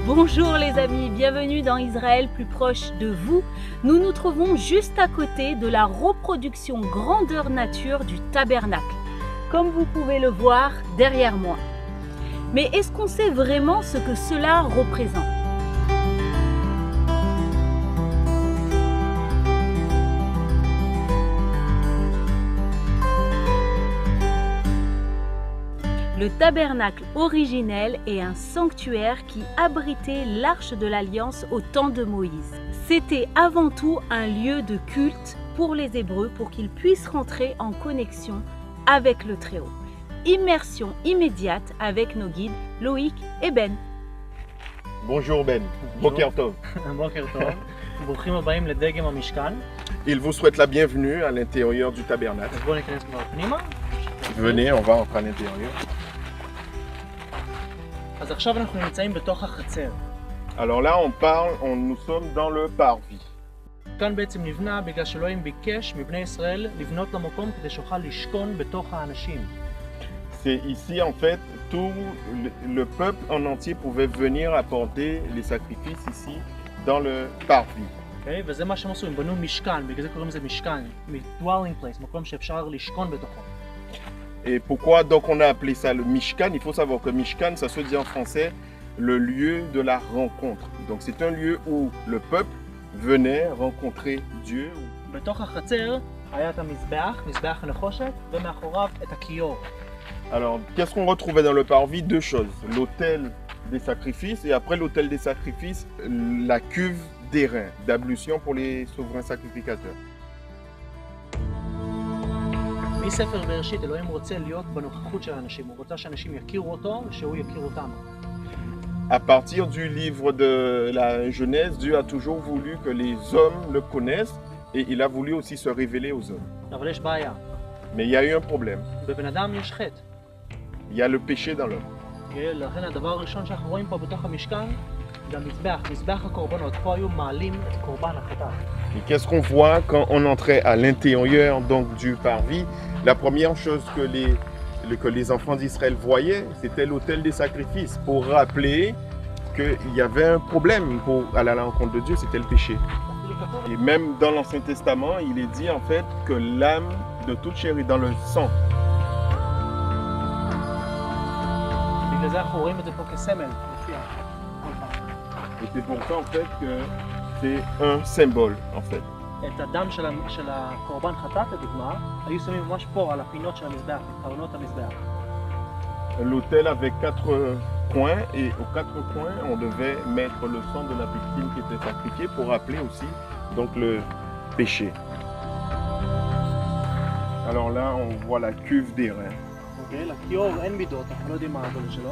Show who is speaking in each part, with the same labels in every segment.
Speaker 1: Bonjour les amis, bienvenue dans Israël plus proche de vous. Nous nous trouvons juste à côté de la reproduction grandeur nature du tabernacle, comme vous pouvez le voir derrière moi. Mais est-ce qu'on sait vraiment ce que cela représente ? Le tabernacle originel est un sanctuaire qui abritait l'arche de l'Alliance au temps de Moïse. C'était avant tout un lieu de culte pour les Hébreux pour qu'ils puissent rentrer en connexion avec le Très-Haut. Immersion immédiate avec nos guides Loïc et Ben.
Speaker 2: Bonjour Ben, Boker Tov.
Speaker 3: בוקר טוב, ברוכים הבאים לדגם המשכן.
Speaker 2: Il vous souhaite la bienvenue à l'intérieur du tabernacle.
Speaker 3: אז בואו ניכנס כבר פנימה.
Speaker 2: Venez, on va entrer à l'intérieur.
Speaker 3: אז עכשיו אנחנו נמצאים בתוך החצר.
Speaker 2: Alors là, nous sommes dans le parvis.
Speaker 3: כאן בעצם נבנה בגלל שאלוהים ביקש מבני ישראל לבנות למקום כדי שיוכל לשכון בתוך האנשים.
Speaker 2: C'est ici en fait, tout le peuple en entier pouvait venir apporter les sacrifices ici dans le parvis.
Speaker 3: אוקיי? וזה מה שהם עשו, הם בנו משכן, בגלל זה קוראים לזה משכן, dwelling place, מקום שאפשר לשכון בתוכו.
Speaker 2: Et pourquoi donc on a appelé ça le Mishkan? Il faut savoir que Mishkan, ça se dit en français le lieu de la rencontre. Donc c'est un lieu où le peuple venait rencontrer Dieu.
Speaker 3: בתוך החצר היה את המזבח, מזבח הנחושת, ומאחוריו את הכיור.
Speaker 2: Alors, qu'est-ce qu'on retrouvait dans le parvis? Deux choses. L'autel des sacrifices et après l'autel des sacrifices, la cuve d'airain, d'ablution pour les souverains sacrificateurs.
Speaker 3: מספר בראשית אלוהים רוצה להיות בנוכחות של האנשים, הוא רוצה שאנשים יכירו אותו ושהוא יכיר אותם.
Speaker 2: À partir du livre de la Genèse, Dieu a toujours voulu que les hommes le connaissent et il a voulu aussi se révéler aux hommes.
Speaker 3: אבל יש בעיה.
Speaker 2: Mais il y a eu un problème.
Speaker 3: בבן אדם יש חטא.
Speaker 2: Il y a le péché dans l'homme.
Speaker 3: לכן הדבר הראשון שאנחנו רואים פה בתוך המשכן זה המזבח, מזבח הקורבנות. פה היו מעלים את קורבן החטאת.
Speaker 2: Et qu'est-ce qu'on voit quand on entrait à l'intérieur donc du parvis? La première chose que les enfants d'Israël voyaient, c'était l'autel des sacrifices pour rappeler qu'il y avait un problème pour aller à la rencontre de Dieu, c'était le péché. Et même dans l'Ancien Testament, il est dit en fait que l'âme de toute chair est dans le sang.
Speaker 3: בגלל זה אנחנו רואים את זה פה כסמל, מופיע כל פעם.
Speaker 2: Et c'est pour ça en fait que c'est un symbole en fait.
Speaker 3: את הדם של הקורבן חטאת, לדוגמה, היו שמים ממש פה על הפינות של המזבח, קרנות המזבח.
Speaker 2: L'autel avait 4 coins et aux 4 coins on devait mettre le sang de la victime qui était sacrifiée pour rappeler aussi donc le péché. Alors là on voit la cuve d'airain.
Speaker 3: אוקיי, לכיור אין מידות, אנחנו לא יודעים מה הגודל שלו.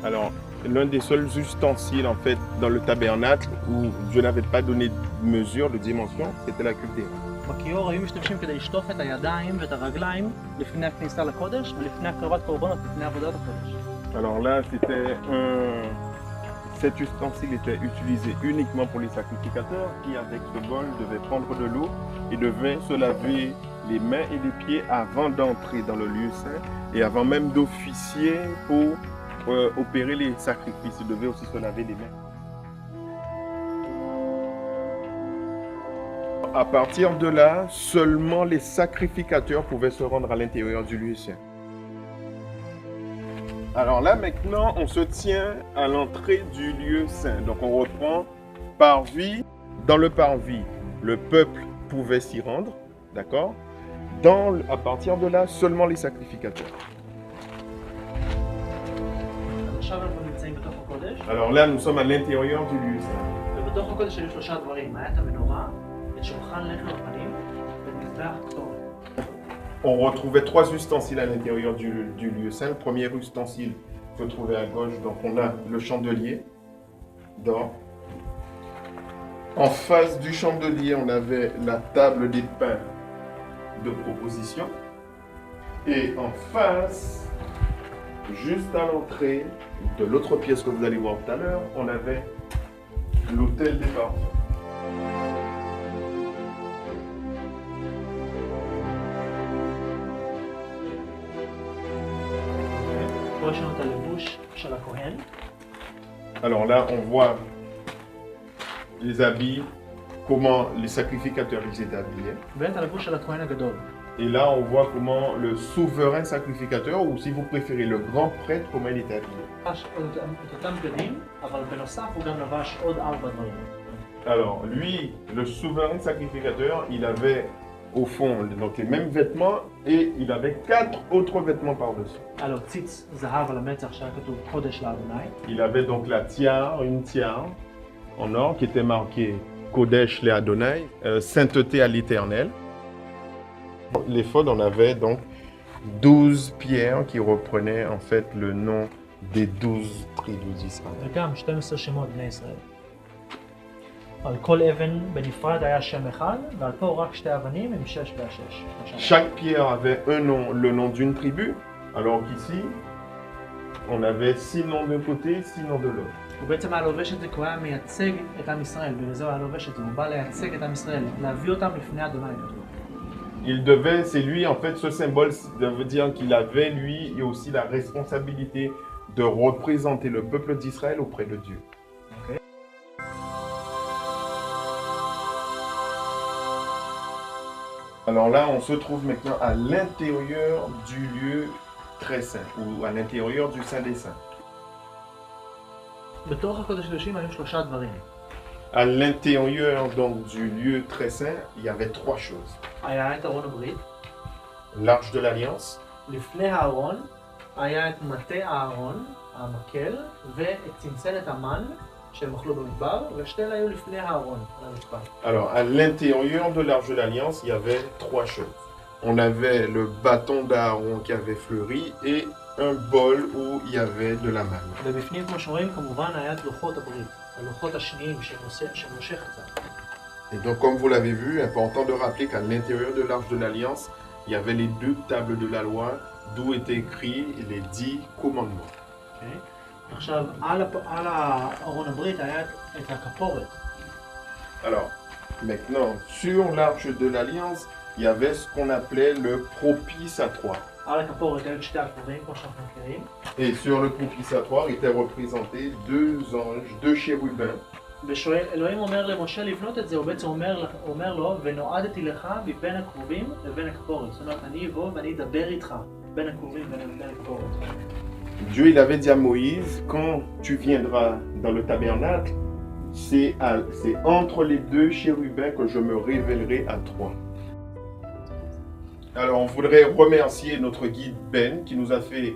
Speaker 2: Alors l'un des seuls ustensiles en fait dans le tabernacle où Dieu n'avait pas donné de mesure, de dimension, c'était la cuve d'airain.
Speaker 3: בכיור היו משתמשים כדי לשטוף את הידיים ואת הרגליים לפני הכניסה לקודש ולפני הקרבת קורבנות, לפני עבודת הקודש.
Speaker 2: Alors là c'était cet ustensile était utilisé uniquement pour les sacrificateurs qui avec ce bol devaient prendre de l'eau et devaient se laver les mains et les pieds avant d'entrer dans le lieu saint et avant même d'officier pour opérer les sacrifices, ils devaient aussi se laver les mains. À partir de là, seulement les sacrificateurs pouvaient se rendre à l'intérieur du lieu saint. Alors là, maintenant, on se tient à l'entrée du lieu saint. Donc on reprend parvis. Dans le parvis, le peuple pouvait s'y rendre, d'accord? À partir de là, seulement les sacrificateurs.
Speaker 3: עכשיו אנחנו נמצאים בתוך הקודש.
Speaker 2: Alors là, nous sommes à l'intérieur du lieu saint.
Speaker 3: ובתוך הקודש היו שלושה דברים, היה את המנורה, את שולחן לחם הפנים ואת מזבח הקטורת.
Speaker 2: On retrouvait 3 ustensiles à l'intérieur du lieu saint. Le premier ustensile se trouvait à gauche, donc on a le chandelier d'or. En face du chandelier, on avait la table des pains de proposition. Et en face, juste à l'entrée de l'autre pièce que vous allez voir tout à l'heure, on avait l'autel des parfums.
Speaker 3: פה יש לנו את הלבוש של הכהן.
Speaker 2: Alors là, on voit les habits, comment les sacrificateurs ils étaient habillés.
Speaker 3: ואת הלבוש של הכהן הגדול.
Speaker 2: Et là, on voit comment le souverain sacrificateur, ou si vous préférez le grand prêtre, comment il était habillé.
Speaker 3: לבש את אותם בגדים, אבל בנוסף הוא גם לבש עוד 4 דברים.
Speaker 2: Alors, lui, le souverain sacrificateur, il avait au fond donc, les mêmes vêtements et il avait 4 autres vêtements par-dessus.
Speaker 3: היה לו ציץ זהב על המצח שהיה כתוב קודש לאדוני.
Speaker 2: Il avait donc la tiare, une tiare en or qui était marquée Kodesh le Adonai, sainteté à l'éternel. L'éphod, on avait donc 12 pierres qui reprenaient en fait le nom des 12 tribus d'Israël.
Speaker 3: וגם 12 שמות בני ישראל. על כל אבן בנפרד היה שם אחד, ועל פה רק 2 אבנים עם 6 ו-6.
Speaker 2: Chaque pierre avait un nom, le nom d'une tribu, alors qu'ici, on avait 6 noms d'un côté, 6 noms de l'autre.
Speaker 3: הוא בעצם היה לובש את זה כי הוא היה מייצג את עם ישראל, בגלל זה הוא היה לובש את זה, הוא בא לייצג את עם ישראל, להביא אותם לפני אדוני.
Speaker 2: Il devait, c'est lui en fait, ce symbole ça veut dire qu'il avait lui et aussi la responsabilité de représenter le peuple d'Israël auprès de Dieu.
Speaker 3: Okay.
Speaker 2: Alors là, on se trouve maintenant à l'intérieur du lieu très saint, ou à l'intérieur du Saint des Saints.
Speaker 3: בתוך הקודש הקודשים היו 3 דברים.
Speaker 2: À l'intérieur donc du lieu très saint, il y avait 3 choses.
Speaker 3: היה את ארון הברית,
Speaker 2: L'arche de l'Alliance,
Speaker 3: לפני הארון היה את מטה הארון, המקל, ואת צנצנת המן שהם אכלו במדבר, ושתי אלה היו לפני הארון, על המזבח.
Speaker 2: alors à l'intérieur de l'arche de l'Alliance, il y avait 3 choses. On avait le bâton d'Aaron qui avait fleuri et un bol où il y avait de la manne.
Speaker 3: ובפנים, כמו שרואים, כמובן היה את לוחות הברית, הלוחות השניים שמשה חצה.
Speaker 2: Et donc comme vous l'avez vu, important de rappeler qu'à l'intérieur de l'arche de l'Alliance, il y avait les 2 tables de la loi d'où étaient écrits les 10 commandements.
Speaker 3: Okay. עכשיו, על הארון הברית היה את הכפורת.
Speaker 2: Alors, maintenant, sur l'arche de l'Alliance, il y avait ce qu'on appelait le propitiatoire.
Speaker 3: על הכפורת היו 2 הכתובים, כמו שאנחנו מכירים.
Speaker 2: Et sur le propitiatoire étaient représentés 2 anges, 2 chérubins.
Speaker 3: ואלוהים אומר למשה לבנות את זה, הוא בעצם אומר לו, ונועדתי לך מבין הקרובים לבין הכפורת. זאת אומרת, אני אבוא ואני אדבר איתך בין הקרובים ובין הכפורת.
Speaker 2: Dieu, il avait dit à Moïse, quand tu viendras dans le tabernacle, c'est entre les 2 chérubins que je me révélerai à toi. Alors, on voudrait remercier notre guide Ben qui nous a fait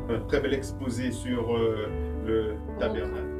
Speaker 2: un très bel exposé sur le tabernacle.